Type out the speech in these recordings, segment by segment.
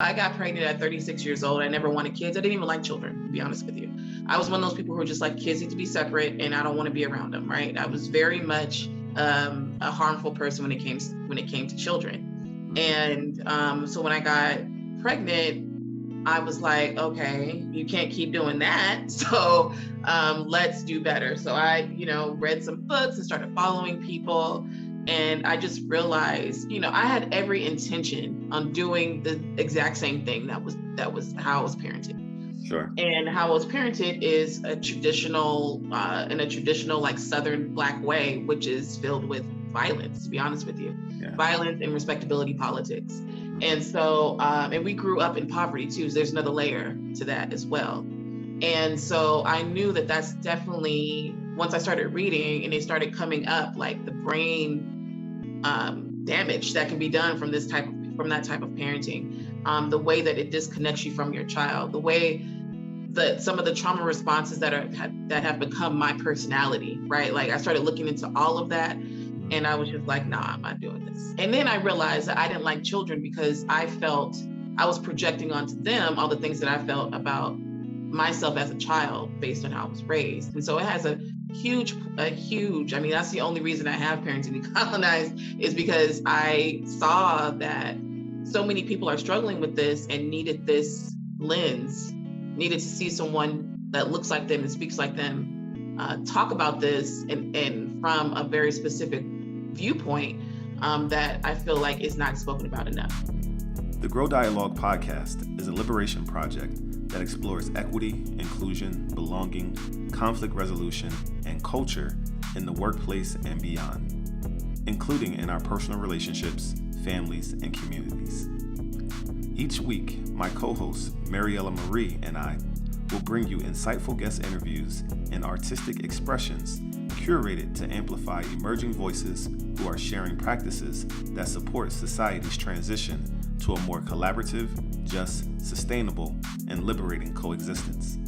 I got pregnant at 36 years old. I never wanted kids. I didn't even like children, to be honest with you. I was one of those people who were just like, kids need to be separate and I don't want to be around them, right? I was very much a harmful person when it came to children. And so when I got pregnant, I was like, okay, you can't keep doing that. So let's do better. So I, read some books and started following people. And I just realized, I had every intention on doing the exact same thing. That was how I was parented. Sure. And how I was parented is a traditional, in a traditional like Southern Black way, which is filled with violence, to be honest with you, violence and respectability politics. And so, and we grew up in poverty too. So there's another layer to that as well. And so I knew that that's definitely, once I started reading and it started coming up, like the brain damage that can be done from that type of parenting, the way that it disconnects you from your child, the way that some of the trauma responses that have become my personality, right? Like I started looking into all of that and I was just like, nah, I'm not doing this. And then I realized that I didn't like children because I felt I was projecting onto them all the things that I felt about myself as a child based on how I was raised. And so it has a huge, I mean, that's the only reason I have Parenting Decolonized, is because I saw that so many people are struggling with this and needed this lens, needed to see someone that looks like them and speaks like them, talk about this and from a very specific viewpoint that I feel like is not spoken about enough. The Grow Dialogue podcast is a liberation project that explores equity, inclusion, belonging, conflict resolution, and culture in the workplace and beyond, including in our personal relationships, families, and communities. Each week, my co-host, Mariella Marie, and I will bring you insightful guest interviews and artistic expressions curated to amplify emerging voices who are sharing practices that support society's transition to a more collaborative, just, sustainable, and liberating coexistence.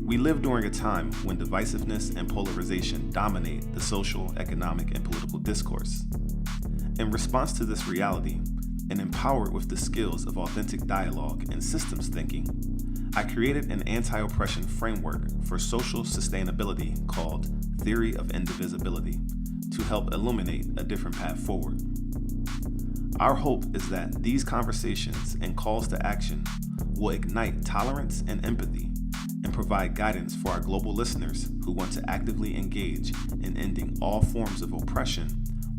We live during a time when divisiveness and polarization dominate the social, economic, and political discourse. In response to this reality, and empowered with the skills of authentic dialogue and systems thinking, I created an anti-oppression framework for social sustainability called Theory of Indivisibility to help illuminate a different path forward. Our hope is that these conversations and calls to action will ignite tolerance and empathy and provide guidance for our global listeners who want to actively engage in ending all forms of oppression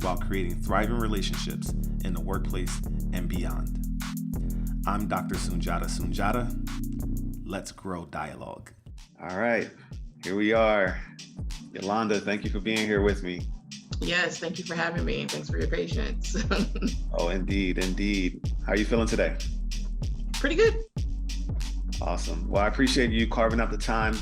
while creating thriving relationships in the workplace and beyond. I'm Dr. Sundiata. Let's grow dialogue. All right, here we are. Yolanda, thank you for being here with me. Yes, thank you for having me. Thanks for your patience. Oh, indeed. How are you feeling today? Pretty good. Awesome. Well, I appreciate you carving out the time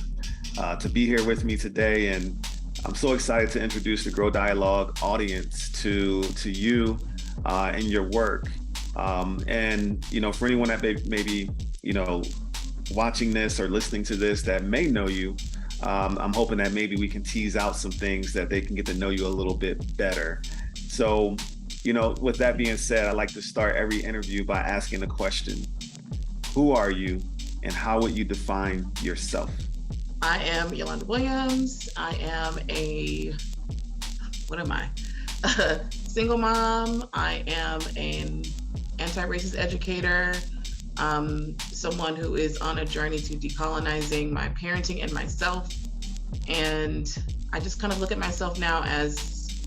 to be here with me today. And I'm so excited to introduce the Grow Dialogue audience to you and your work. And, for anyone that may be, watching this or listening to this that may know you, I'm hoping that maybe we can tease out some things that they can get to know you a little bit better. So, with that being said, I like to start every interview by asking the question, who are you and how would you define yourself? I am Yolanda Williams. I am a single mom. I am an anti-racist educator. Someone who is on a journey to decolonizing my parenting and myself. And I just kind of look at myself now as,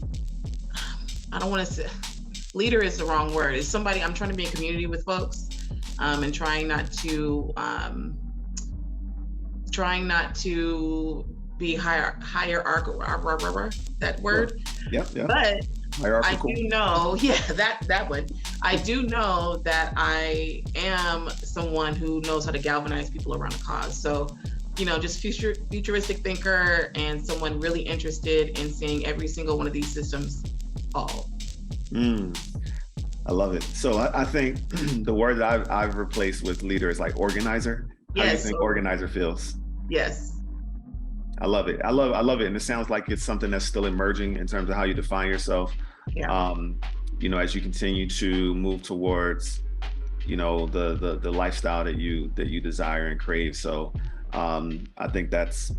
I don't want to say, leader is the wrong word. It's somebody, I'm trying to be in community with folks and trying not to be hierarchical, that word. Yep. But I do know, that one. I do know that I am someone who knows how to galvanize people around a cause. So, just futuristic thinker and someone really interested in seeing every single one of these systems fall. I love it. So I think the word that I've replaced with leader is like organizer. How do you think organizer feels? Yes. I love it. I love it. And it sounds like it's something that's still emerging in terms of how you define yourself. Yeah. As you continue to move towards, the lifestyle that you desire and crave. So I think that's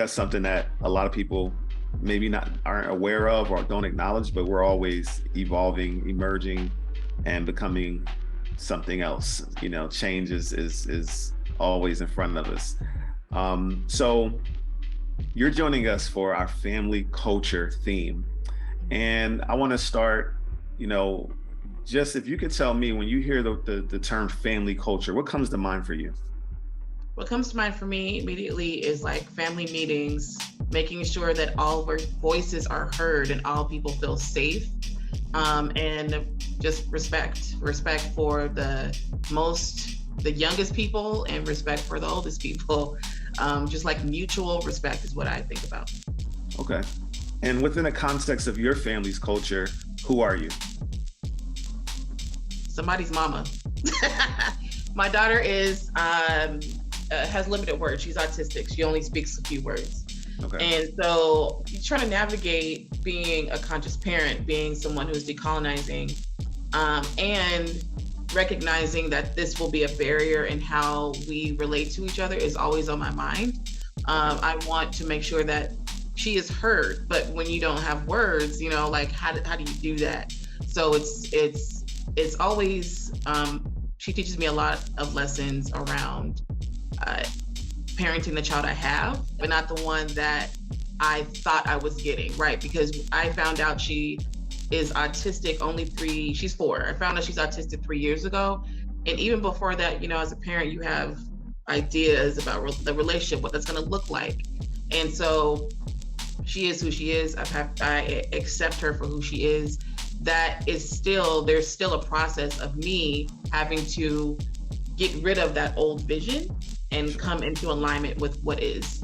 something that a lot of people maybe aren't aware of or don't acknowledge, but we're always evolving, emerging, and becoming something else. Change is always in front of us. So you're joining us for our family culture theme. And I want to start, just if you could tell me, when you hear the term family culture, what comes to mind for you? What comes to mind for me immediately is like family meetings, making sure that all voices are heard and all people feel safe, and just respect for the youngest people and respect for the oldest people. Just like mutual respect is what I think about. Okay. And within the context of your family's culture, who are you? Somebody's mama. My daughter has limited words. She's autistic. She only speaks a few words. Okay. And so you're trying to navigate being a conscious parent, being someone who's decolonizing, and recognizing that this will be a barrier in how we relate to each other is always on my mind. I want to make sure that she is heard, but when you don't have words, like how do you do that? So it's always, she teaches me a lot of lessons around parenting the child I have, but not the one that I thought I was getting, right? Because I found out she is autistic she's 4. I found out she's autistic 3 years ago. And even before that, as a parent, you have ideas about the relationship, what that's gonna look like. And so she is who she is. I accept her for who she is. There's still a process of me having to get rid of that old vision and come into alignment with what is.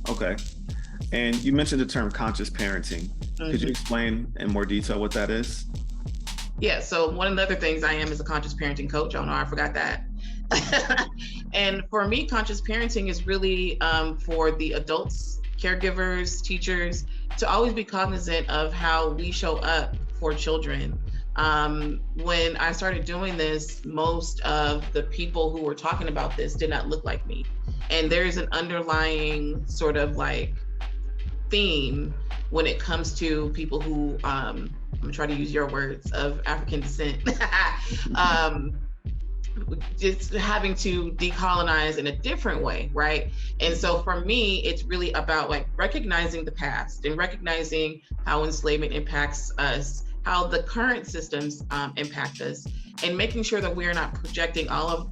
Okay. And you mentioned the term conscious parenting. Mm-hmm. Could you explain in more detail what that is? Yeah, so one of the other things I am is a conscious parenting coach. Oh no, I forgot that. And for me, conscious parenting is really for the adults, caregivers, teachers, to always be cognizant of how we show up for children. When I started doing this, most of the people who were talking about this did not look like me. And there's an underlying sort of like theme when it comes to people who, I'm gonna try to use your words, of African descent, just having to decolonize in a different way, right? And so for me, it's really about like recognizing the past and recognizing how enslavement impacts us, how the current systems impact us, and making sure that we're not projecting all of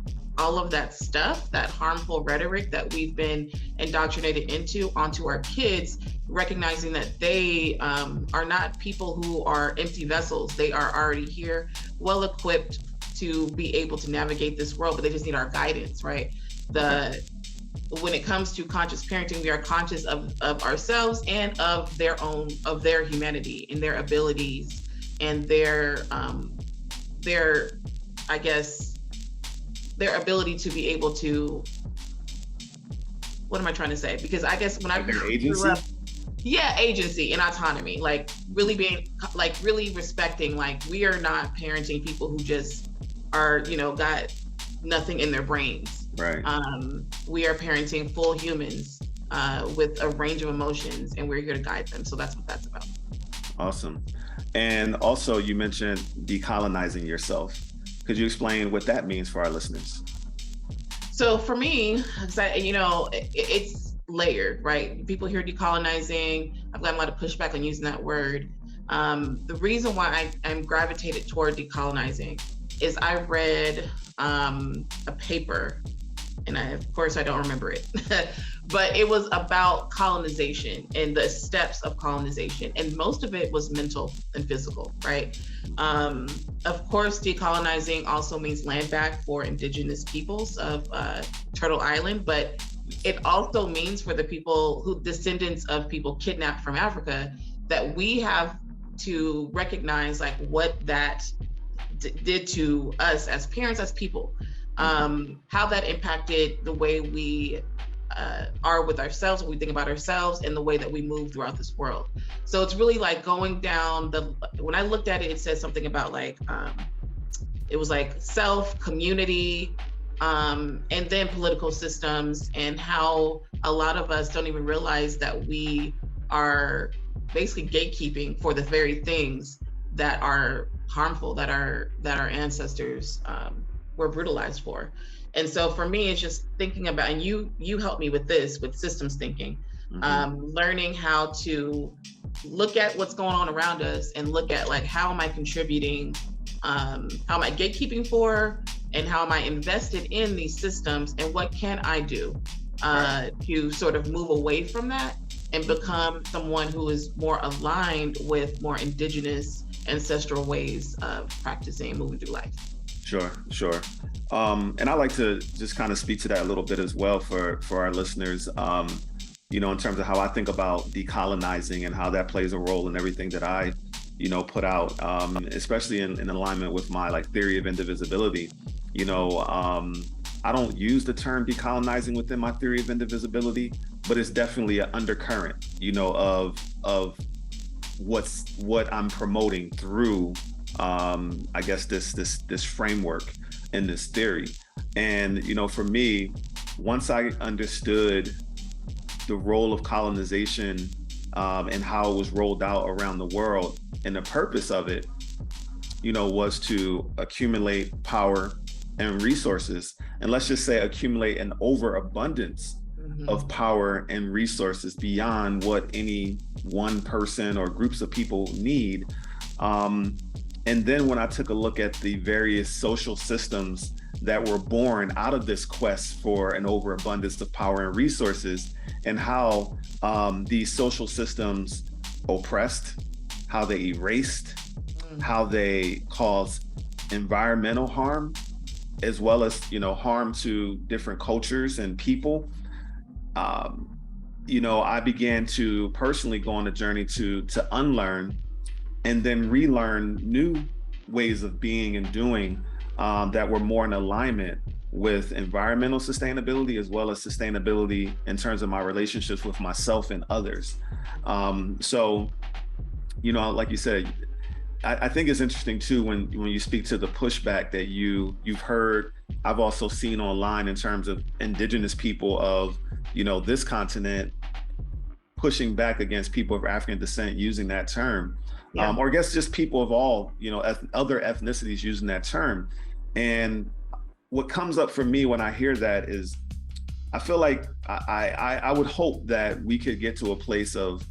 that stuff, that harmful rhetoric that we've been indoctrinated onto our kids, recognizing that they are not people who are empty vessels. They are already here, well equipped to be able to navigate this world, but they just need our guidance, right? When it comes to conscious parenting, we are conscious of ourselves and of their humanity and their abilities and their ability to be able to, what am I trying to say? Because I guess when I grew up, agency and autonomy, like really being, like really respecting, like we are not parenting people who just are, got nothing in their brains. Right. We are parenting full humans with a range of emotions, and we're here to guide them. So that's what that's about. Awesome. And also you mentioned decolonizing yourself. Could you explain what that means for our listeners? So for me, it's layered, right? People hear decolonizing. I've gotten a lot of pushback on using that word. The reason why I'm gravitated toward decolonizing is I read a paper, and of course I don't remember it, but it was about colonization and the steps of colonization. And most of it was mental and physical, right? Of course, decolonizing also means land back for indigenous peoples of Turtle Island, but it also means for the people descendants of people kidnapped from Africa, that we have to recognize like what that did to us as parents, as people, how that impacted the way we are with ourselves, what we think about ourselves, and the way that we move throughout this world. So it's really like going down when I looked at it, it says something about like it was like self, community, and then political systems, and how a lot of us don't even realize that we are basically gatekeeping for the very things that are harmful, that our ancestors were brutalized for. And so for me, it's just thinking about, and you helped me with this, with systems thinking, learning how to look at what's going on around us and look at like, how am I contributing? How am I gatekeeping for? And how am I invested in these systems? And what can I do to sort of move away from that and become someone who is more aligned with more indigenous ancestral ways of practicing and moving through life? Sure. And I like to just kind of speak to that a little bit as well for our listeners, in terms of how I think about decolonizing and how that plays a role in everything that I, put out, especially in alignment with my like theory of indivisibility. I don't use the term decolonizing within my theory of indivisibility, but it's definitely an undercurrent, of what I'm promoting through, I guess this framework and this theory. And, for me, once I understood the role of colonization, and how it was rolled out around the world, and the purpose of it, was to accumulate power and resources, and let's just say accumulate an overabundance of power and resources beyond what any one person or groups of people need. And then when I took a look at the various social systems that were born out of this quest for an overabundance of power and resources, and how these social systems oppressed, how they erased, how they caused environmental harm, as well as, harm to different cultures and people. I began to personally go on a journey to unlearn and then relearn new ways of being and doing that were more in alignment with environmental sustainability, as well as sustainability in terms of my relationships with myself and others. So, like you said, I think it's interesting too when you speak to the pushback that you've heard. I've also seen online in terms of indigenous people of this continent pushing back against people of African descent using that term, or I guess just people of all other ethnicities using that term. And what comes up for me when I hear that is, I feel like I would hope that we could get to a place of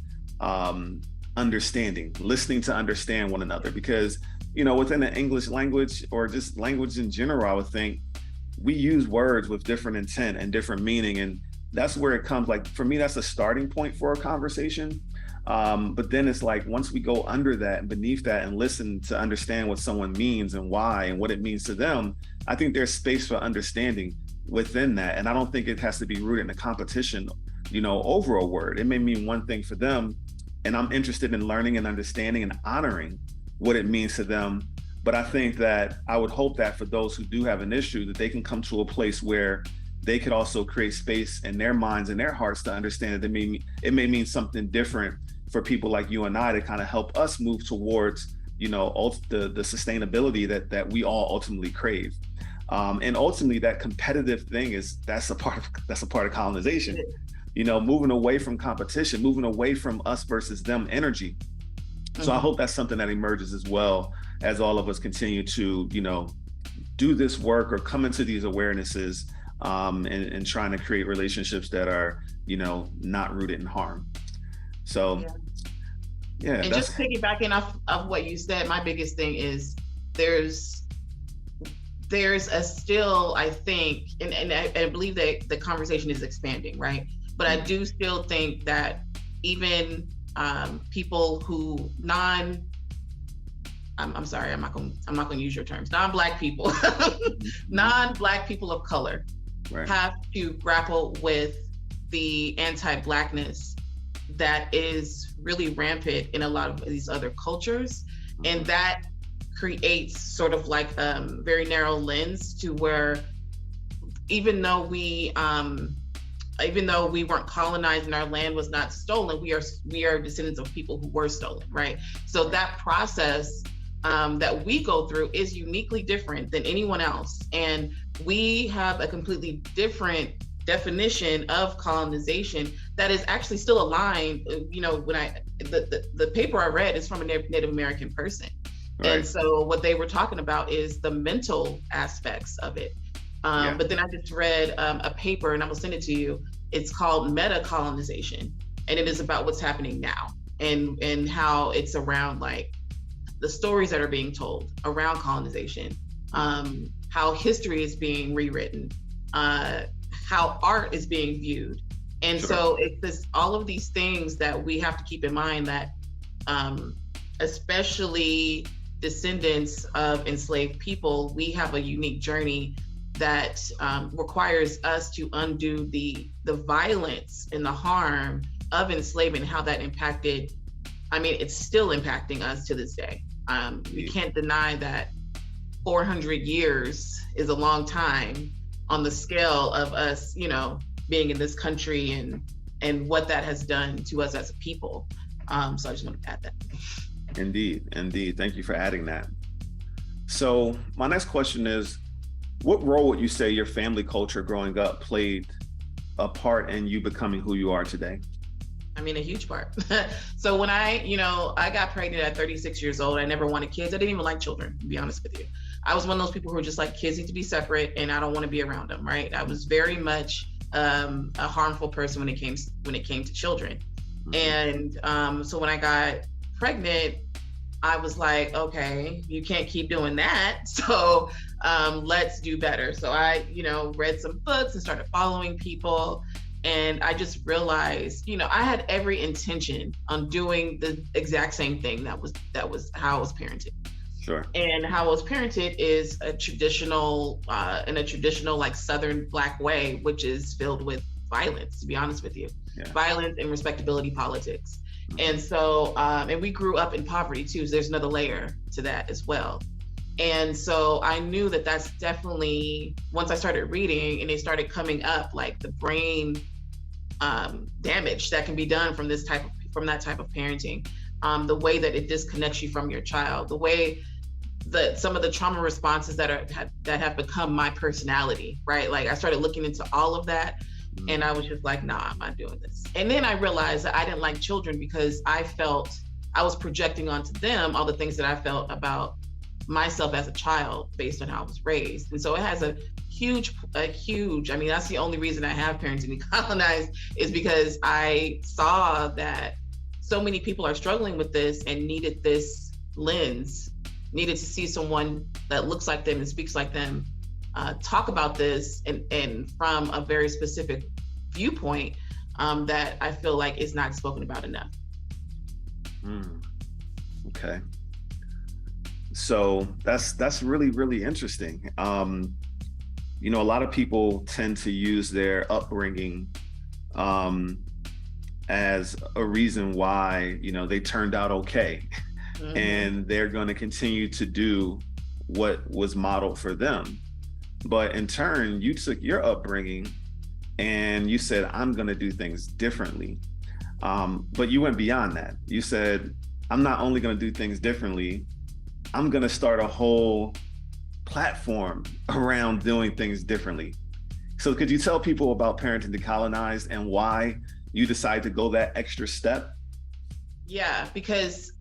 understanding, listening to understand one another, because within the English language, or just language in general, I would think we use words with different intent and different meaning, and that's where it comes, like, for me, that's a starting point for a conversation. But then it's like, once we go under that and beneath that and listen to understand what someone means and why and what it means to them, I think there's space for understanding within that. And I don't think it has to be rooted in a competition, over a word. It may mean one thing for them, and I'm interested in learning and understanding and honoring what it means to them. But I think that I would hope that for those who do have an issue, that they can come to a place where they could also create space in their minds and their hearts to understand that it may mean something different for people like you and I, to kind of help us move towards, the sustainability that we all ultimately crave. And ultimately, that competitive thing that's a part of colonization. Moving away from competition, moving away from us versus them energy. So I hope that's something that emerges as well as all of us continue to, do this work or come into these awarenesses, and trying to create relationships that are, not rooted in harm. So, yeah. And just piggybacking off of what you said, my biggest thing is there's a still, I think, and I believe that the conversation is expanding, right? But I do still think that even people who I'm sorry, I'm not gonna use your terms, non-Black people, non-Black people of color, right, have to grapple with the anti-Blackness that is really rampant in a lot of these other cultures. And that creates sort of like a very narrow lens to where, even though we weren't colonized and our land was not stolen, we are descendants of people who were stolen, right? So that process that we go through is uniquely different than anyone else. And we have a completely different definition of colonization that is actually still aligned. When the paper I read is from a Native American person. Right. And so what they were talking about is the mental aspects of it. But then I just read a paper, and I will send it to you. It's called Meta-Colonization, and it is about what's happening now and how it's around like the stories that are being told around colonization, how history is being rewritten, how art is being viewed. And so it's this, all of these things that we have to keep in mind that especially descendants of enslaved people, we have a unique journey that requires us to undo the violence and the harm of enslavement, how that impacted, it's still impacting us to this day. We can't deny that 400 years is a long time on the scale of us, being in this country and what that has done to us as a people. So I just want to add that. Indeed. Thank you for adding that. So my next question is, what role would you say your family culture growing up played a part in you becoming who you are today? A huge part. So when I got pregnant at 36 years old, I never wanted kids. I didn't even like children, to be honest with you. I was one of those people who were just like, kids need to be separate and I don't want to be around them, right? I was very much a harmful person when it came to children. Mm-hmm. And so when I got pregnant, I was like, okay, you can't keep doing that. So let's do better. So I, read some books and started following people. And I just realized, I had every intention on doing the exact same thing. That was how I was parented. Sure. And how I was parented is a traditional, in a traditional like Southern Black way, which is filled with violence, to be honest with you. Yeah. Violence and respectability politics. And so, and we grew up in poverty too. So there's another layer to that as well. And so I knew that that's definitely, once I started reading and it started coming up, like the brain damage that can be done from that type of parenting, the way that it disconnects you from your child, the way that some of the trauma responses that have become my personality, right? Like I started looking into all of that. And I was just like, nah, I'm not doing this. And then I realized that I didn't like children because I felt I was projecting onto them all the things that I felt about myself as a child based on how I was raised. And so it has a huge, that's the only reason I have Parenting Decolonized, is because I saw that so many people are struggling with this and needed this lens, needed to see someone that looks like them and speaks like them, talk about this and from a very specific viewpoint that I feel like is not spoken about enough. Okay. So that's really, really interesting. A lot of people tend to use their upbringing as a reason why, they turned out okay. Mm-hmm. And they're going to continue to do what was modeled for them. But in turn, you took your upbringing and you said, I'm going to do things differently. But you went beyond that. You said, I'm not only going to do things differently, I'm going to start a whole platform around doing things differently. So could you tell people about Parenting Decolonized and why you decided to go that extra step? Yeah, because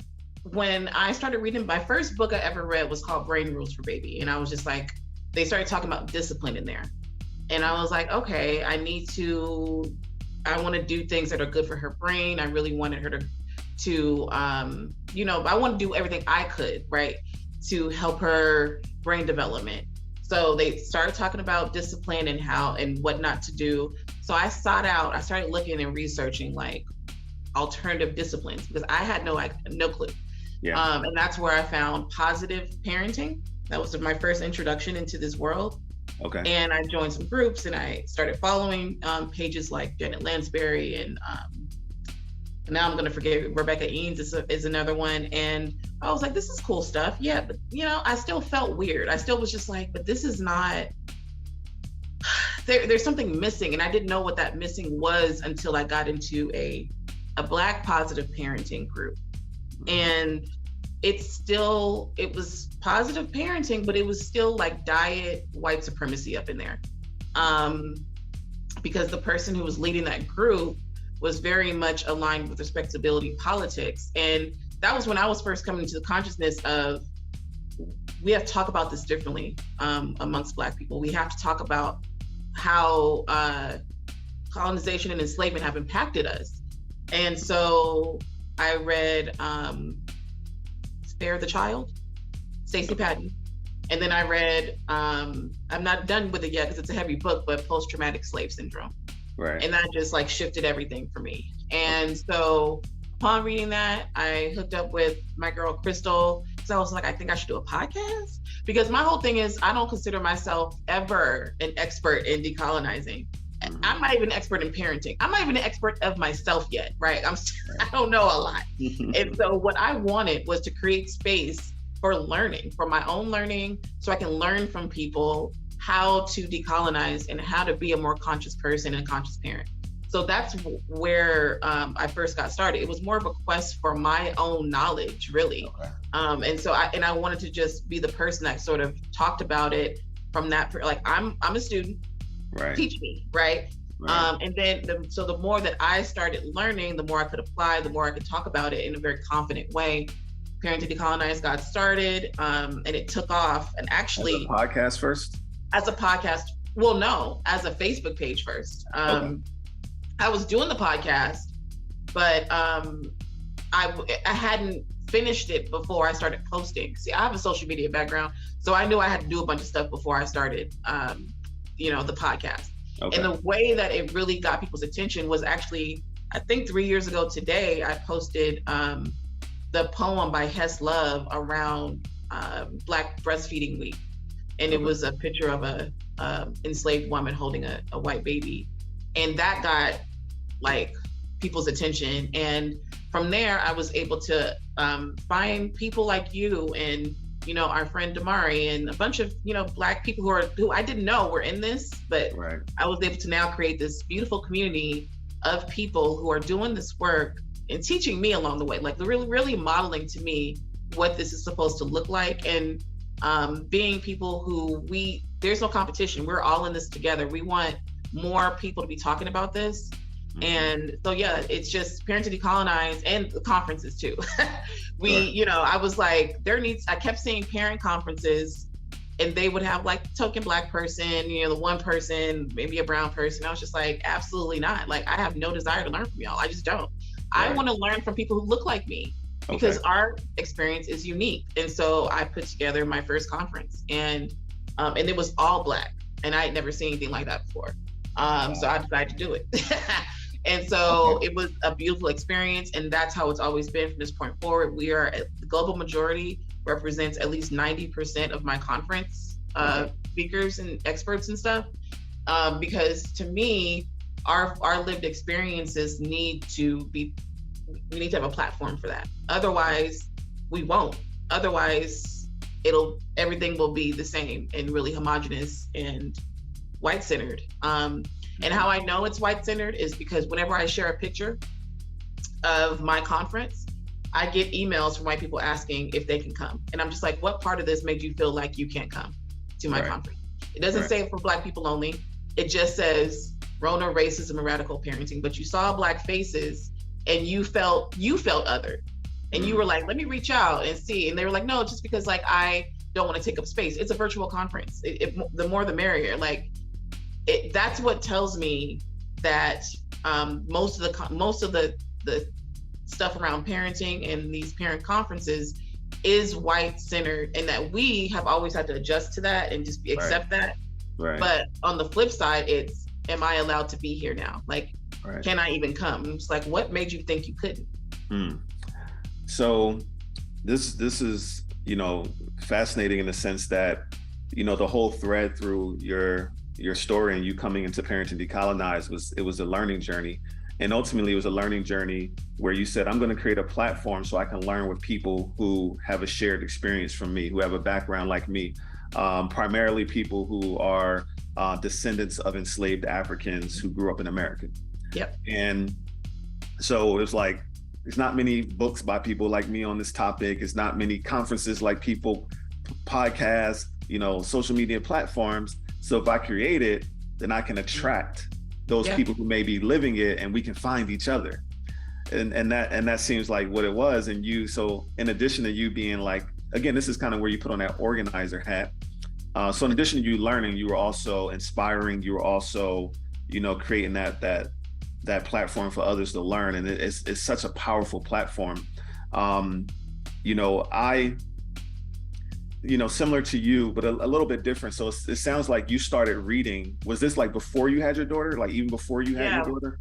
when I started reading, my first book I ever read was called Brain Rules for Baby. And I was just like, they started talking about discipline in there. And I was like, okay, I want to do things that are good for her brain. I really wanted her to I want to do everything I could, right, to help her brain development. So they started talking about discipline and how and what not to do. So I started looking and researching like alternative disciplines because I had no clue. Yeah. And that's where I found positive parenting. That was my first introduction into this world. Okay. And I joined some groups and I started following pages like Janet Lansbury and now I'm going to forget, Rebecca Eanes is another one. And I was like, this is cool stuff. Yeah, but I still felt weird. I still was just like, but this is not, there's something missing. And I didn't know what that missing was until I got into a Black positive parenting group. And it was positive parenting, but it was still like diet white supremacy up in there. Because the person who was leading that group was very much aligned with respectability politics. And that was when I was first coming to the consciousness of, we have to talk about this differently amongst Black people. We have to talk about how colonization and enslavement have impacted us. And so I read Spare the Child, Stacey Patton. And then I read, I'm not done with it yet because it's a heavy book, but Post-Traumatic Slave Syndrome. Right. And that just like shifted everything for me. And so upon reading that, I hooked up with my girl, Crystal. So I was like, I think I should do a podcast, because my whole thing is I don't consider myself ever an expert in decolonizing. Mm-hmm. I'm not even an expert in parenting. I'm not even an expert of myself yet, right? I don't know a lot. And so what I wanted was to create space for learning, for my own learning, so I can learn from people how to decolonize and how to be a more conscious person and a conscious parent. So that's where I first got started. It was more of a quest for my own knowledge, really. Okay. And so I wanted to just be the person that sort of talked about it from that, like, I'm a student, right? Teach me, right? And then the more that I started learning, the more I could apply, the more I could talk about it in a very confident way. Parenting Decolonized got started, and it took off. And actually, as a podcast first? As a podcast, well, no, as a Facebook page first. Okay. I was doing the podcast, but I hadn't finished it before I started posting. See, I have a social media background, so I knew I had to do a bunch of stuff before I started, the podcast. Okay. And the way that it really got people's attention was actually, I think 3 years ago today, I posted the poem by Hess Love around Black Breastfeeding Week. And it was a picture of a enslaved woman holding a white baby. And that got like people's attention. And from there, I was able to find people like you and, our friend Damari and a bunch of, Black people who I didn't know were in this, but right. I was able to now create this beautiful community of people who are doing this work and teaching me along the way, like really, really modeling to me what this is supposed to look like. And being people who there's no competition. We're all in this together. We want more people to be talking about this. Mm-hmm. And so, yeah, it's just Parenting Decolonized and the conferences too. I was like, I kept seeing parent conferences and they would have like token Black person, the one person, maybe a brown person. I was just like, absolutely not. Like, I have no desire to learn from y'all. I just don't. Right. I want to learn from people who look like me. Because our experience is unique. And so I put together my first conference and it was all Black and I had never seen anything like that before. So I decided to do it. And so it was a beautiful experience, and that's how it's always been from this point forward. The global majority represents at least 90% of my conference speakers and experts and stuff. Because to me, our lived experiences need to have a platform for that. Otherwise, we won't. Otherwise, everything will be the same and really homogenous and white-centered. And how I know it's white-centered is because whenever I share a picture of my conference, I get emails from white people asking if they can come. And I'm just like, what part of this made you feel like you can't come to my conference? It doesn't say for Black people only. It just says Rona, racism, and radical parenting. But you saw Black faces and you felt othered. And you were like, let me reach out and see. And they were like, no, just because like I don't want to take up space. It's a virtual conference. The more the merrier. Like that's what tells me that most of the stuff around parenting and these parent conferences is white centered, and that we have always had to adjust to that and just accept that. Right. But on the flip side, it's, am I allowed to be here now? Like, can I even come? It's like, what made you think you couldn't? So this is, fascinating in the sense that, the whole thread through your story and you coming into Parenting Decolonized was a learning journey. And ultimately it was a learning journey where you said, I'm going to create a platform so I can learn with people who have a shared experience from me, who have a background like me, primarily people who are descendants of enslaved Africans who grew up in America. Yep. And so it was like, There's not many books by people like me on this topic. It's not many conferences like people, podcasts, social media platforms. So if I create it, then I can attract those people who may be living it, and we can find each other. And that seems like what it was. And so in addition to you being like, again, this is kind of where you put on that organizer hat. So in addition to you learning, you were also inspiring. You were also, creating that platform for others to learn. And it's such a powerful platform. Similar to you, but a little bit different. So it sounds like you started reading. Was this like before you had your daughter? Like even before you had your daughter?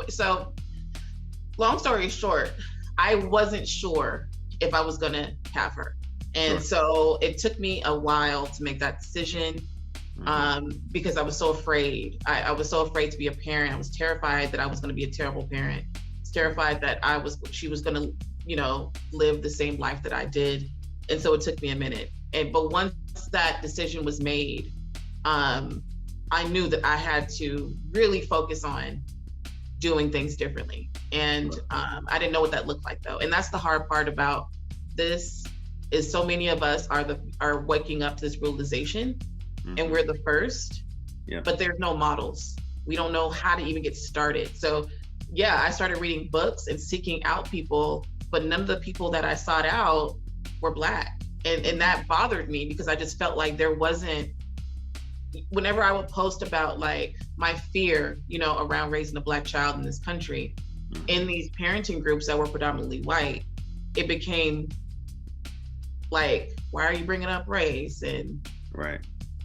So long story short, I wasn't sure if I was gonna have her. And so it took me a while to make that decision, because I was so afraid. I was so afraid to be a parent. I was terrified that I was gonna be a terrible parent. I was terrified that she was gonna, live the same life that I did. And so it took me a minute. But once that decision was made, I knew that I had to really focus on doing things differently. And I didn't know what that looked like though. And that's the hard part about this, is so many of us are waking up to this realization, and we're the first, but there's no models. We don't know how to even get started. So I started reading books and seeking out people, but none of the people that I sought out were Black. And that bothered me, because I just felt like there wasn't, whenever I would post about like my fear, around raising a Black child in this country, in these parenting groups that were predominantly white, it became like, why are you bringing up race? And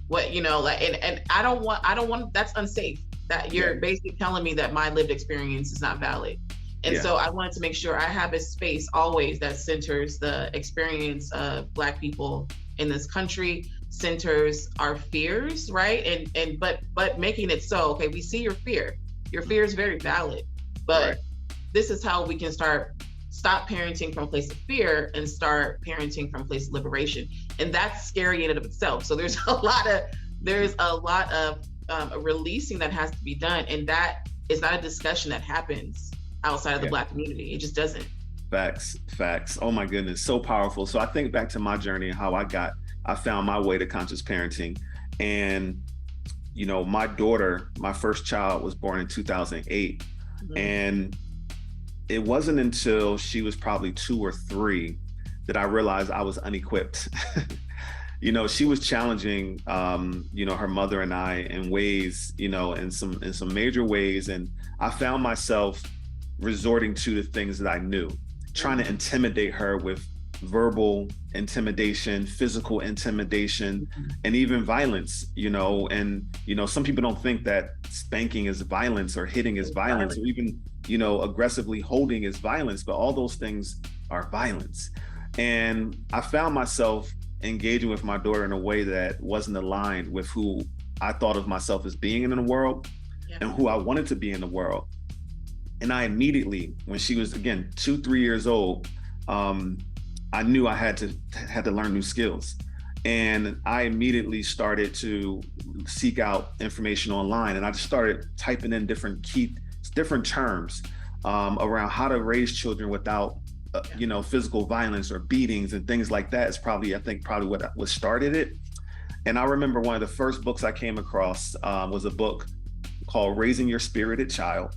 what, and I don't want, that's unsafe. That you're basically telling me that my lived experience is not valid. And so I wanted to make sure I have a space always that centers the experience of Black people in this country, centers our fears, right? But making it so, okay, we see your fear. Your fear is very valid, but this is how we can stop parenting from a place of fear and start parenting from a place of liberation. And that's scary in and of itself. So there's a lot of releasing that has to be done. And that is not a discussion that happens outside of the Black community. It just doesn't. Facts. Oh my goodness, so powerful. So I think back to my journey and how I found my way to conscious parenting. And, my daughter, my first child, was born in 2008. And it wasn't until she was probably 2 or 3 that I realized I was unequipped. She was challenging, her mother and I in ways, in some major ways. And I found myself resorting to the things that I knew, trying to intimidate her with verbal intimidation, physical intimidation, and even violence, and, some people don't think that spanking is violence or hitting is violence, or even, aggressively holding is violence, but all those things are violence. And I found myself engaging with my daughter in a way that wasn't aligned with who I thought of myself as being in the world and who I wanted to be in the world. And I immediately, when she was, again, 2-3 years old, I knew I had to learn new skills. And I immediately started to seek out information online. And I just started typing in different terms around how to raise children without, physical violence or beatings and things like that is probably what started it. And I remember one of the first books I came across was a book called Raising Your Spirited Child.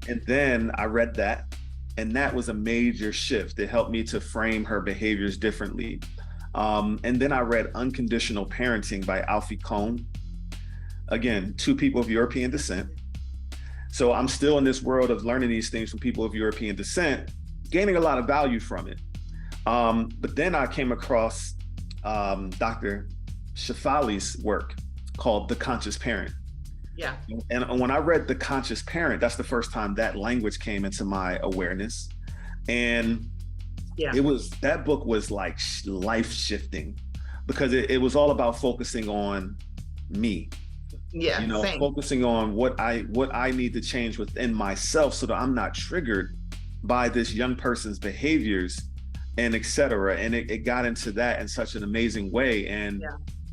And then I read that, and that was a major shift. It helped me to frame her behaviors differently. And then I read Unconditional Parenting by Alfie Kohn. Again, 2 people of European descent. So I'm still in this world of learning these things from people of European descent, gaining a lot of value from it. But then I came across Dr. Shefali's work called The Conscious Parent. And when I read The Conscious Parent, that's the first time that language came into my awareness. And that book was like life shifting, because it was all about focusing on me. Focusing on what I need to change within myself so that I'm not triggered by this young person's behaviors and et cetera. And it got into that in such an amazing way. And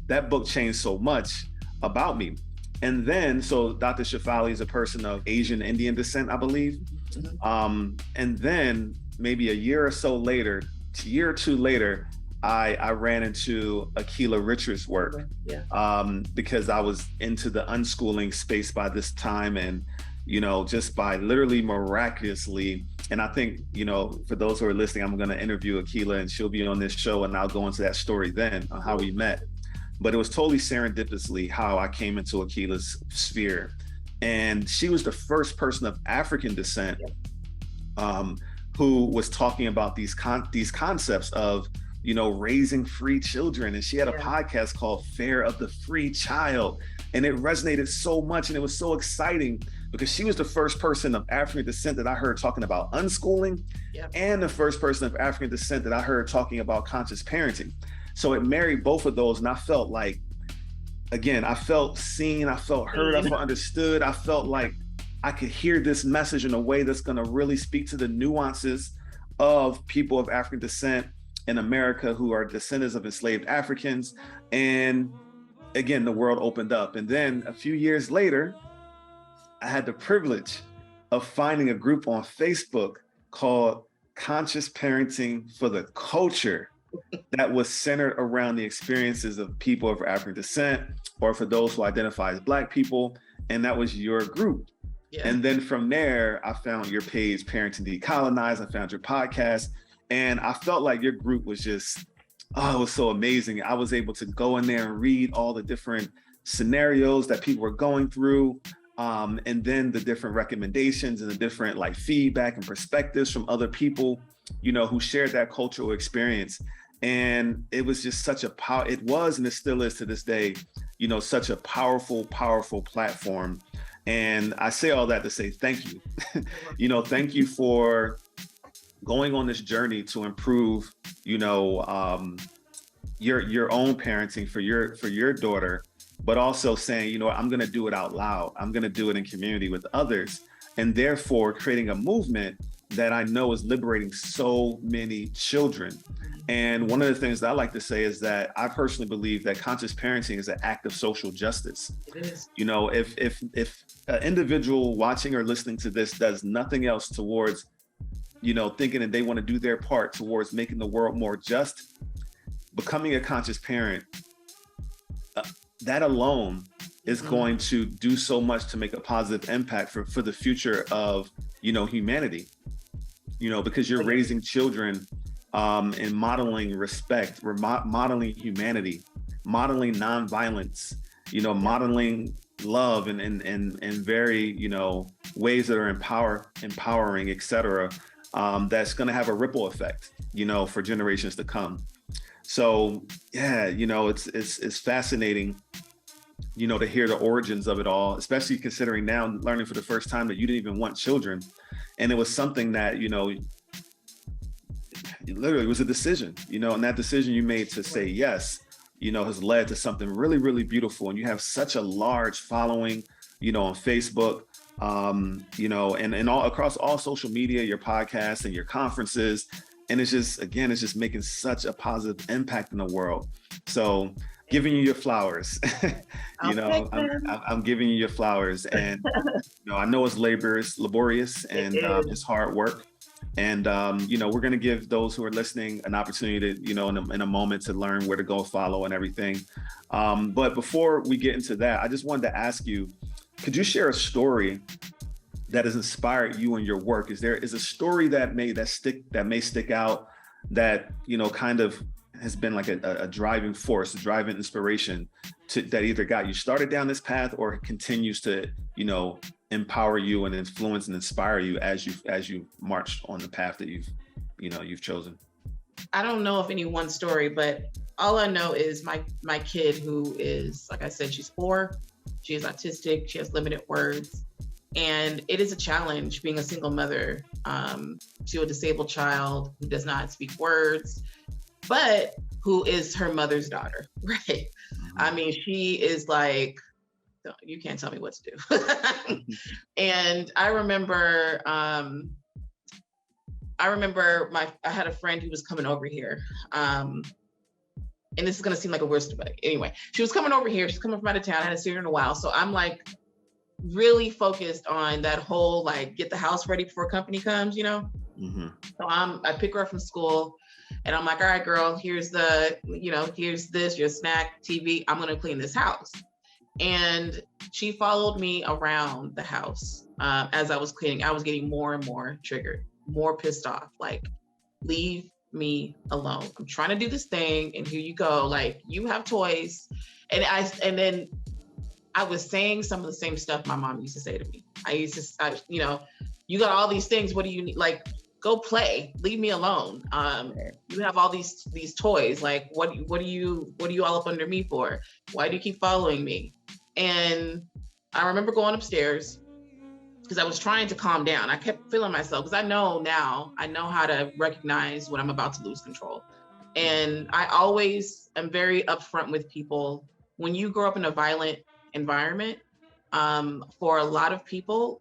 that book changed so much about me. And then, so Dr. Shefali is a person of Asian Indian descent, I believe. And then maybe a year or two later, I ran into Akilah Richards' work, because I was into the unschooling space by this time, and just by literally miraculously. And I think, for those who are listening, I'm going to interview Akilah, and she'll be on this show, and I'll go into that story then on how we met. But it was totally serendipitously how I came into Akilah's sphere. And she was the first person of African descent who was talking about these concepts of, raising free children. And she had a podcast called Fare of the Free Child. And it resonated so much. And it was so exciting because she was the first person of African descent that I heard talking about unschooling, and the first person of African descent that I heard talking about conscious parenting. So it married both of those. And I felt like, again, I felt seen, I felt heard, I felt understood. I felt like I could hear this message in a way that's going to really speak to the nuances of people of African descent in America who are descendants of enslaved Africans. And again, the world opened up. And then a few years later, I had the privilege of finding a group on Facebook called Conscious Parenting for the Culture that was centered around the experiences of people of African descent, or for those who identify as Black people. And that was your group. And then from there, I found your page, Parenting Decolonized. I found your podcast. And I felt like your group was just, it was so amazing. I was able to go in there and read all the different scenarios that people were going through. And then the different recommendations and the different feedback and perspectives from other people, who shared that cultural experience. And it was just such a it was, and it still is to this day, such a powerful platform. And I say all that to say thank you. Thank you for going on this journey to improve, your own parenting for your daughter, but also saying, I'm going to do it out loud. I'm going to do it in community with others, and therefore creating a movement that I know is liberating so many children. And one of the things that I like to say is that I personally believe that conscious parenting is an act of social justice. It is. If an individual watching or listening to this does nothing else towards, thinking that they want to do their part towards making the world more just, becoming a conscious parent, that alone is going to do so much to make a positive impact for the future of, humanity, because you're raising children and modeling respect, modeling humanity, modeling nonviolence, modeling love and very, ways that are empowering, et cetera, that's going to have a ripple effect, for generations to come. So yeah, it's fascinating, to hear the origins of it all, especially considering now learning for the first time that you didn't even want children. And it was something that, literally it was a decision, and that decision you made to say yes, has led to something really, really beautiful. And you have such a large following, on Facebook, and all across all social media, your podcasts and your conferences. And it's just making such a positive impact in the world. So giving you your flowers, I'm giving you your flowers. And, I know it's laborious and it's hard work. And, we're going to give those who are listening an opportunity to, in a moment to learn where to go follow and everything. But before we get into that, I just wanted to ask you, could you share a story that has inspired you in your work? Is a story that may stick out, that, kind of has been like a driving force, a driving inspiration that either got you started down this path or continues to, empower you and influence and inspire you as you marched on the path that you've chosen? I don't know of any one story, but all I know is my kid, who is, like I said, she's 4, she is autistic, she has limited words. And it is a challenge being a single mother to a disabled child who does not speak words, but who is her mother's daughter, right? I mean, she is like, you can't tell me what to do. And I remember I had a friend who was coming over here. And this is gonna seem like a worst, but anyway, she was coming over here. She's coming from out of town. I hadn't seen her in a while. So I'm like, really focused on that whole, like, get the house ready before company comes, you know? Mm-hmm. So I pick her up from school and I'm like, all right, girl, here's the, here's this, your snack, TV, I'm going to clean this house. And she followed me around the house as I was cleaning. I was getting more and more triggered, more pissed off, like, leave me alone. I'm trying to do this thing and here you go. Like, you have toys. And then I was saying some of the same stuff my mom used to say to me. You got all these things. What do you need? Like, go play, leave me alone. You have all these toys. Like, what are you all up under me for? Why do you keep following me? And I remember going upstairs because I was trying to calm down. I kept feeling myself because I know how to recognize when I'm about to lose control. And I always am very upfront with people. When you grow up in a violent environment, for a lot of people,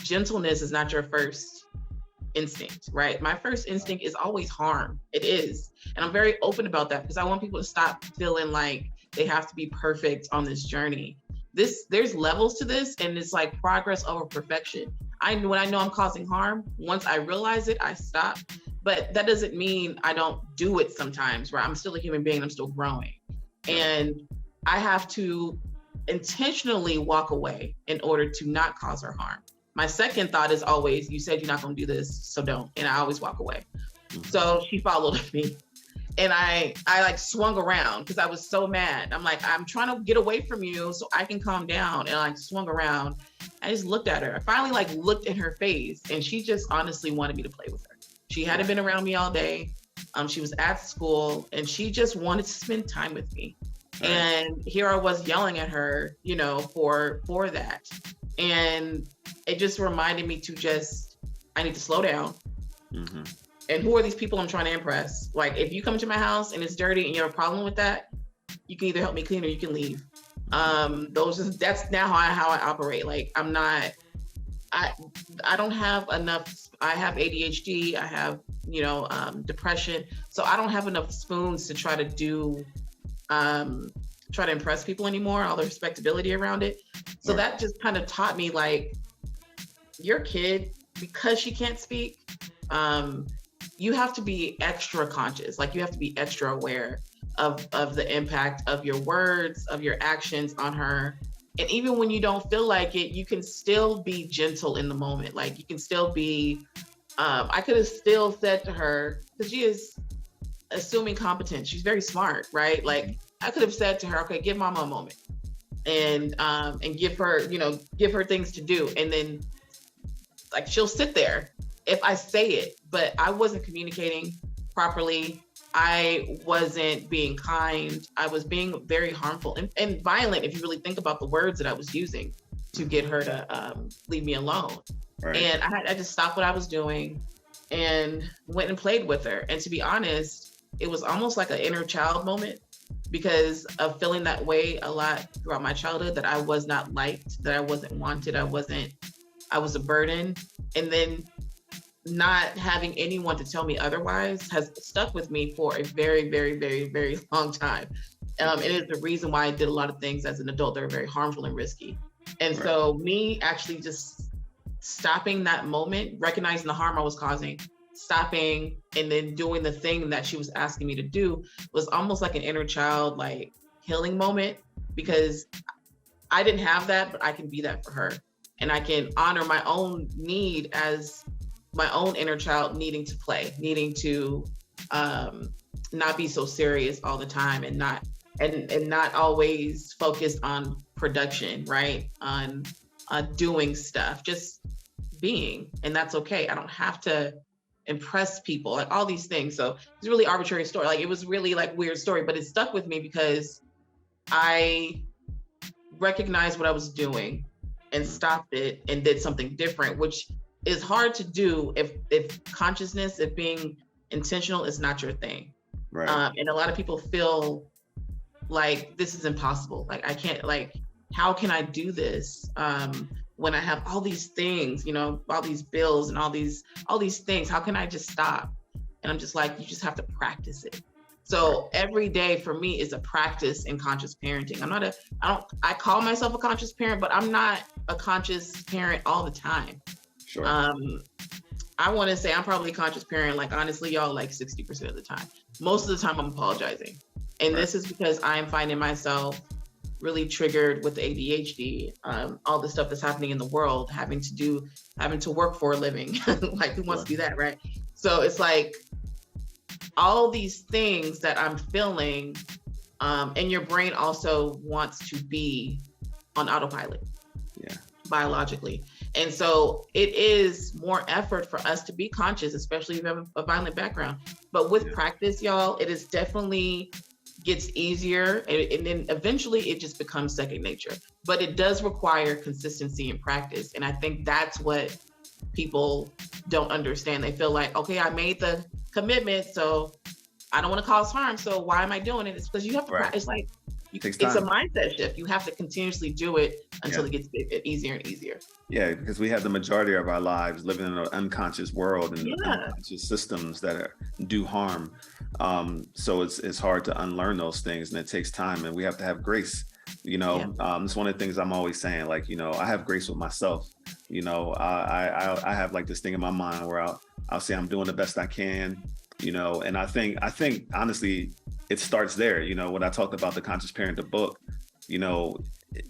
gentleness is not your first instinct, right? My first instinct is always harm. It is. And I'm very open about that because I want people to stop feeling like they have to be perfect on this journey. There's levels to this, and it's like progress over perfection. When I know I'm causing harm, once I realize it, I stop. But that doesn't mean I don't do it sometimes, right? I'm still a human being, I'm still growing. And I have to intentionally walk away in order to not cause her harm. My second thought is always, you said you're not gonna do this, so don't. And I always walk away. So she followed me. And I like swung around because I was so mad. I'm like, I'm trying to get away from you so I can calm down. And I like swung around. I just looked at her. I finally like looked in her face and she just honestly wanted me to play with her. She hadn't been around me all day. She was at school and she just wanted to spend time with me. Right. And here I was yelling at her, for that. And it just reminded me I need to slow down. Mm-hmm. And who are these people I'm trying to impress? Like, if you come to my house and it's dirty and you have a problem with that, you can either help me clean or you can leave. That's now how I operate. Like, I don't have enough. I have ADHD. I have, depression. So I don't have enough spoons to try to impress people anymore, all the respectability around it. So that just kind of taught me, like, your kid, because she can't speak, you have to be extra conscious. Like, you have to be extra aware of the impact of your words, of your actions on her. And even when you don't feel like it, you can still be gentle in the moment. Like, you can still be, I could have still said to her, because she is assuming competence. She's very smart, right? Like, I could have said to her, okay, give mama a moment and give her things to do. And then, like, she'll sit there if I say it, but I wasn't communicating properly. I wasn't being kind. I was being very harmful and violent, if you really think about the words that I was using to get her to leave me alone. Right. And I just stopped what I was doing and went and played with her. And to be honest, it was almost like an inner child moment because of feeling that way a lot throughout my childhood, that I was not liked, that I wasn't wanted, I was a burden. And then not having anyone to tell me otherwise has stuck with me for a very, very, very, very long time. And it's the reason why I did a lot of things as an adult that are very harmful and risky. And so me actually just stopping that moment, recognizing the harm I was causing, stopping, and then doing the thing that she was asking me to do was almost like an inner child, like, healing moment, because I didn't have that, but I can be that for her. And I can honor my own need as my own inner child needing to play, needing to not be so serious all the time and not always focused on production, right? On doing stuff, just being, and that's okay. I don't have to impress people, like all these things. So it's a really arbitrary story. Like, it was really like weird story, but it stuck with me because I recognized what I was doing and stopped it and did something different, which is hard to do if consciousness, if being intentional is not your thing. Right. And a lot of people feel like this is impossible. Like, I can't, like, how can I do this when I have all these things, all these bills and all these things? How can I just stop? And I'm just like, you just have to practice it. So every day for me is a practice in conscious parenting. I call myself a conscious parent, but I'm not a conscious parent all the time. Sure. I want to say I'm probably a conscious parent, like honestly, y'all, like 60% of the time. Most of the time I'm apologizing. And This is because I'm finding myself really triggered with the ADHD, all the stuff that's happening in the world, having to work for a living. Like who wants to do that, right? So it's like all these things that I'm feeling, and your brain also wants to be on autopilot. Yeah. Biologically. And so it is more effort for us to be conscious, especially if you have a violent background. But with practice, y'all, it is definitely gets easier, and then eventually it just becomes second nature. But it does require consistency and practice. And I think that's what people don't understand. They feel like, okay, I made the commitment, so I don't want to cause harm. So why am I doing it? It's because you have to practice. It's like, it's a mindset shift. You have to continuously do it until it gets easier and easier. Yeah, because we have the majority of our lives living in an unconscious world and unconscious systems that do harm. So it's hard to unlearn those things, and it takes time, and we have to have grace. It's one of the things I'm always saying, like, I have grace with myself. I have like this thing in my mind where I'll say I'm doing the best I can, and I think honestly, it starts there. When I talked about the Conscious Parent, the book,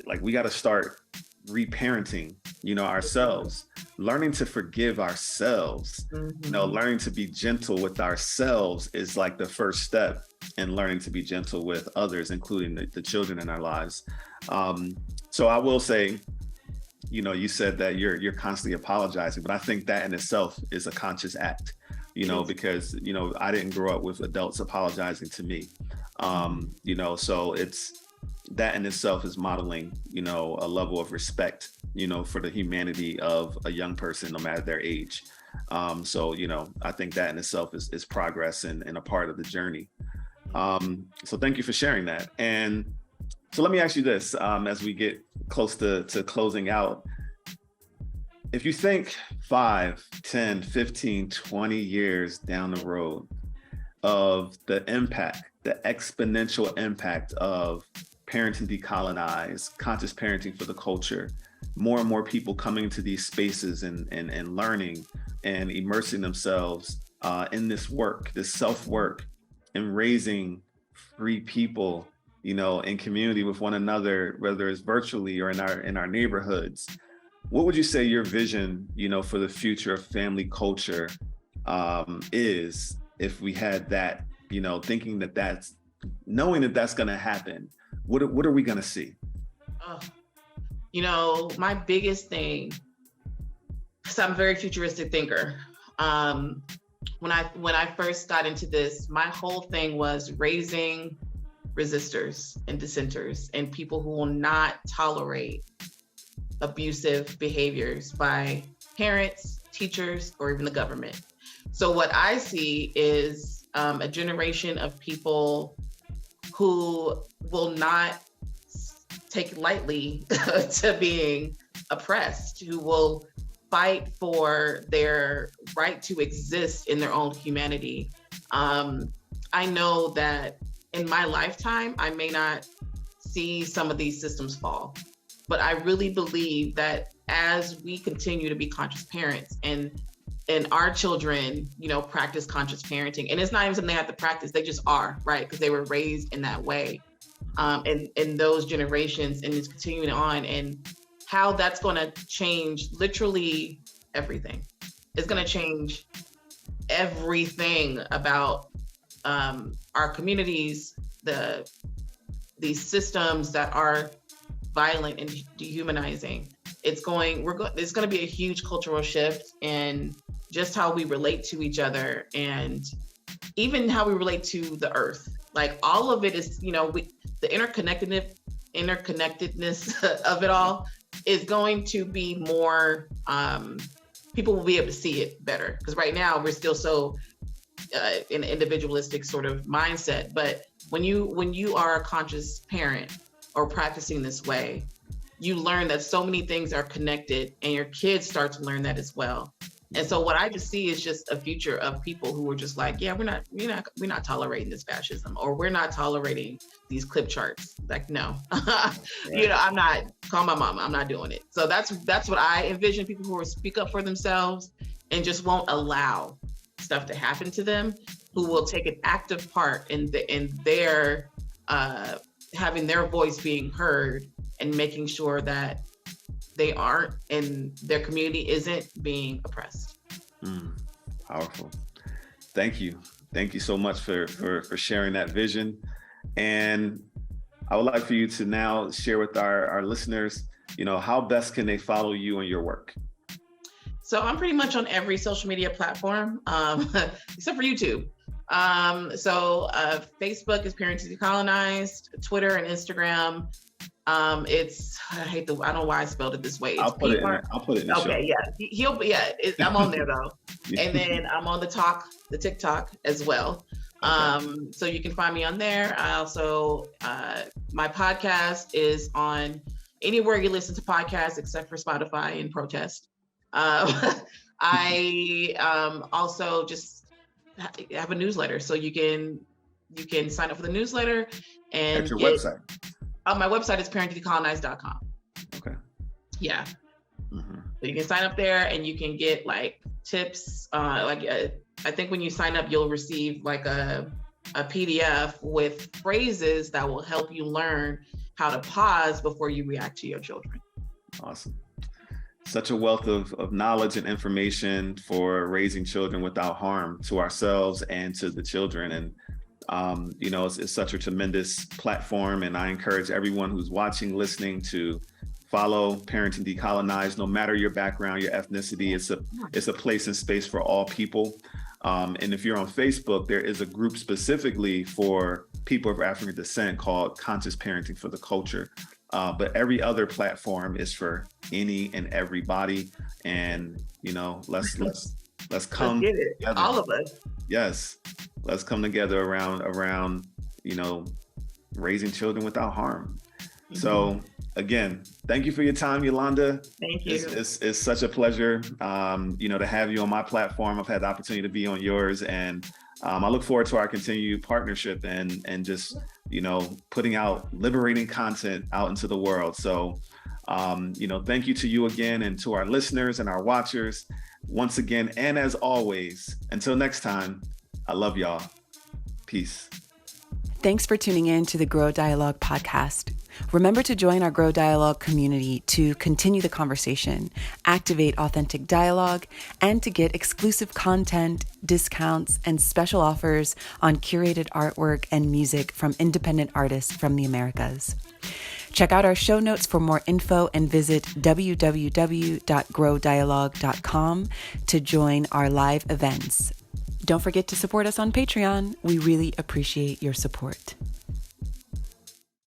like we got to start reparenting, ourselves, learning to forgive ourselves, learning to be gentle with ourselves is like the first step in learning to be gentle with others, including the children in our lives. So I will say, you said that you're constantly apologizing, but I think that in itself is a conscious act, because, I didn't grow up with adults apologizing to me. So it's that in itself is modeling, a level of respect, for the humanity of a young person, no matter their age. So I think that in itself is progress and a part of the journey. So thank you for sharing that. And so let me ask you this, as we get close to closing out, if you think 5, 10, 15, 20 years down the road of the exponential impact of Parenting Decolonized, conscious parenting for the culture, more and more people coming into these spaces and learning and immersing themselves in this work, this self-work, and raising free people, in community with one another, whether it's virtually or in our neighborhoods. What would you say your vision, for the future of family culture is, if we had that, thinking knowing that that's going to happen? What are we going to see? My biggest thing, because I'm a very futuristic thinker. When I first got into this, my whole thing was raising resistors and dissenters and people who will not tolerate abusive behaviors by parents, teachers, or even the government. So what I see is a generation of people who will not take lightly to being oppressed, who will fight for their right to exist in their own humanity. I know that in my lifetime, I may not see some of these systems fall, but I really believe that as we continue to be conscious parents and our children, practice conscious parenting, and it's not even something they have to practice, they just are, right? Because they were raised in that way, in those generations, and it's continuing on, and how that's going to change literally everything. It's going to change everything about our communities, these systems that are violent and dehumanizing. It's going to be a huge cultural shift in just how we relate to each other, and even how we relate to the earth. Like all of it is, the interconnectedness of it all is going to be more, people will be able to see it better. Because right now we're still so in an individualistic sort of mindset. But when you are a conscious parent or practicing this way, you learn that so many things are connected, and your kids start to learn that as well. And so what I just see is just a future of people who are just like, yeah, we're not tolerating this fascism, or we're not tolerating these clip charts. Like, no, right. I'm not, call my mama, I'm not doing it. So that's what I envision, people who will speak up for themselves and just won't allow stuff to happen to them, who will take an active part in their having their voice being heard and making sure that they aren't, and their community isn't being oppressed. Powerful. Thank you so much for sharing that vision. And I would like for you to now share with our listeners, how best can they follow you and your work? So I'm pretty much on every social media platform, except for YouTube. So Facebook is Parenting Decolonized, Twitter and Instagram. I don't know why I spelled it this way. It's I'll put it in the okay, show. I'm on there though. And then I'm on the TikTok as well. Okay. So you can find me on there. I also, my podcast is on anywhere you listen to podcasts except for Spotify and Protest. I also just have a newsletter, so you can sign up for the newsletter and at your website. My website is parentingdecolonized.com. Okay. Yeah. Mm-hmm. So you can sign up there and you can get like tips. I think when you sign up, you'll receive like a PDF with phrases that will help you learn how to pause before you react to your children. Awesome. Such a wealth of knowledge and information for raising children without harm to ourselves and to the children. And it's such a tremendous platform, and I encourage everyone who's watching, listening, to follow Parenting Decolonized, no matter your background, your ethnicity. It's a place and space for all people. And if you're on Facebook, there is a group specifically for people of African descent called Conscious Parenting for the Culture. But every other platform is for any and everybody. And, let's come together. All of us. Yes. Let's come together around, raising children without harm. Mm-hmm. So again, thank you for your time, Yolanda. Thank you. It's such a pleasure, to have you on my platform. I've had the opportunity to be on yours, and I look forward to our continued partnership and just, putting out liberating content out into the world. So, thank you to you again, and to our listeners and our watchers once again. And as always, until next time, I love y'all. Peace. Thanks for tuning in to the Grow Dialogue podcast. Remember to join our Grow Dialogue community to continue the conversation, activate authentic dialogue, and to get exclusive content, discounts, and special offers on curated artwork and music from independent artists from the Americas. Check out our show notes for more info and visit www.growdialogue.com to join our live events. Don't forget to support us on Patreon. We really appreciate your support.